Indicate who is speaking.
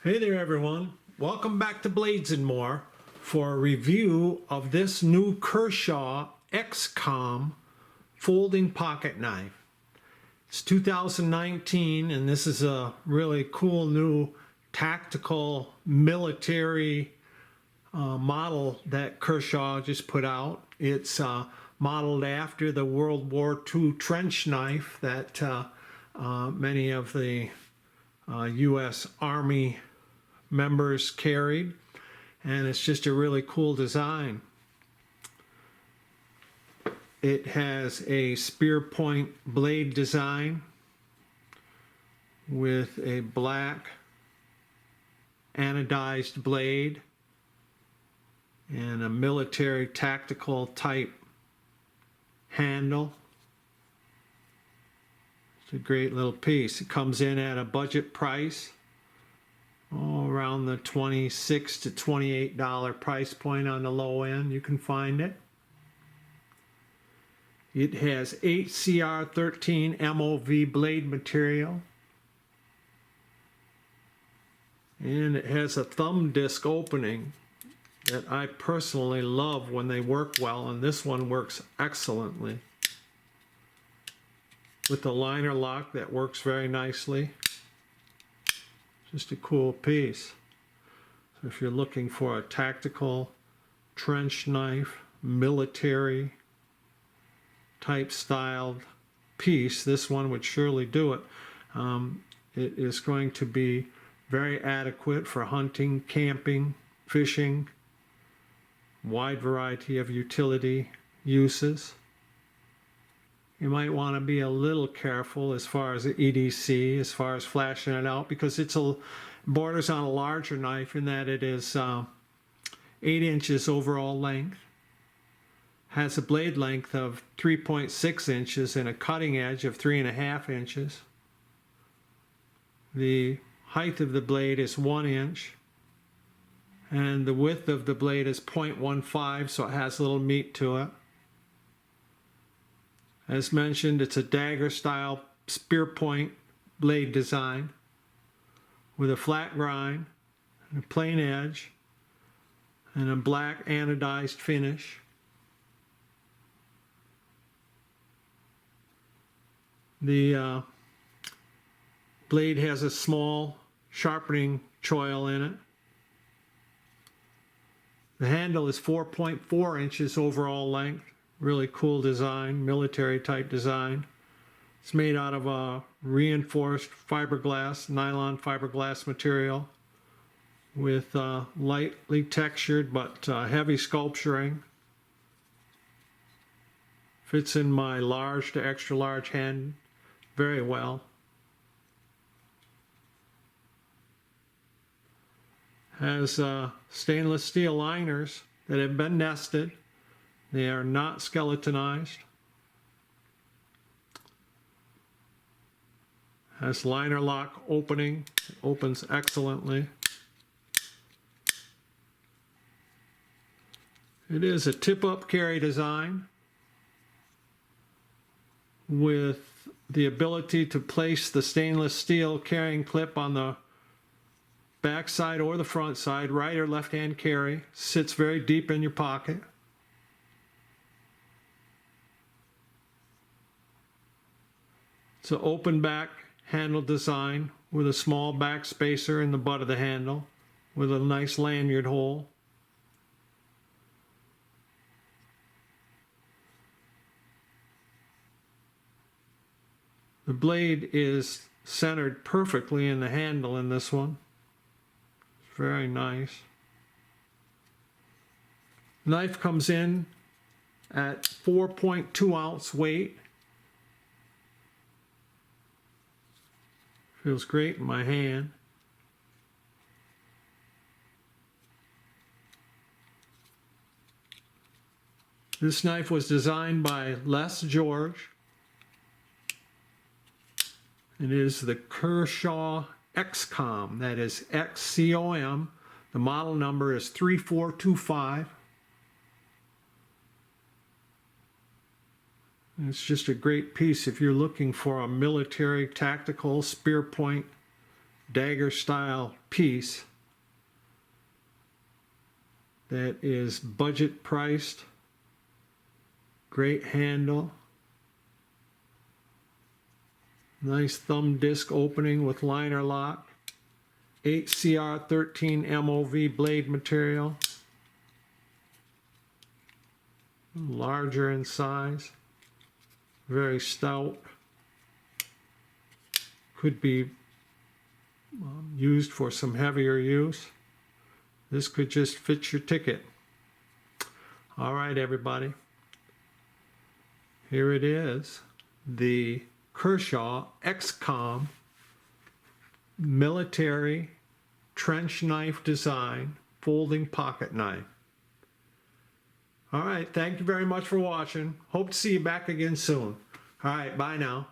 Speaker 1: Hey there everyone, welcome back to Blades and More for a review of this new Kershaw XCOM folding pocket knife. It's 2019 and this is a really cool new tactical military model that Kershaw just put out. It's modeled after the World War II trench knife that many of the U.S. Army members carried, and it's just a really cool design. It has a spear point blade design with a black anodized blade and a military tactical type handle. It's a great little piece. It comes in at a budget price, around the $26 to $28 price point on the low end. You can find it. It has HCR13 MOV blade material, and it has a thumb disc opening that I personally love when they work well, and this one works excellently with the liner lock that works very nicely. Just a cool piece. So if you're looking for a tactical trench knife, military type styled piece, this one would surely do it. It is going to be very adequate for hunting, camping, fishing, wide variety of utility uses. You might want to be a little careful as far as the EDC, as far as flashing it out, because it's borders on a larger knife in that it is 8 inches overall length, has a blade length of 3.6 inches and a cutting edge of 3.5 inches. The height of the blade is 1 inch, and the width of the blade is 0.15, so it has a little meat to it. As mentioned, it's a dagger style spear point blade design with a flat grind and a plain edge and a black anodized finish. The blade has a small sharpening choil in it. The handle is 4.4 inches overall length. Really cool design, military type design. It's made out of a reinforced fiberglass, nylon fiberglass material with lightly textured but heavy sculpturing. Fits in my large to extra large hand very well. Has stainless steel liners that have been nested. They are not skeletonized. Has liner lock opening. It opens excellently. It is a tip-up carry design with the ability to place the stainless steel carrying clip on the back side or the front side, right or left hand carry. Sits very deep in your pocket. It's an open back handle design with a small back spacer in the butt of the handle with a nice lanyard hole. The blade is centered perfectly in the handle in this one. It's very nice. Knife comes in at 4.2 ounce weight. Feels great in my hand. This knife was designed by Les George. It is the Kershaw XCOM, that is XCOM. The model number is 3425. It's just a great piece if you're looking for a military tactical spear point dagger style piece that is budget priced. Great handle. Nice thumb disc opening with liner lock. 8CR13 MOV blade material. Larger in size. Very stout. Could be used for some heavier use. This could just fit your ticket. All right, everybody. Here it is. The Kershaw XCOM military trench knife design folding pocket knife. All right, thank you very much for watching. Hope to see you back again soon. All right, bye now.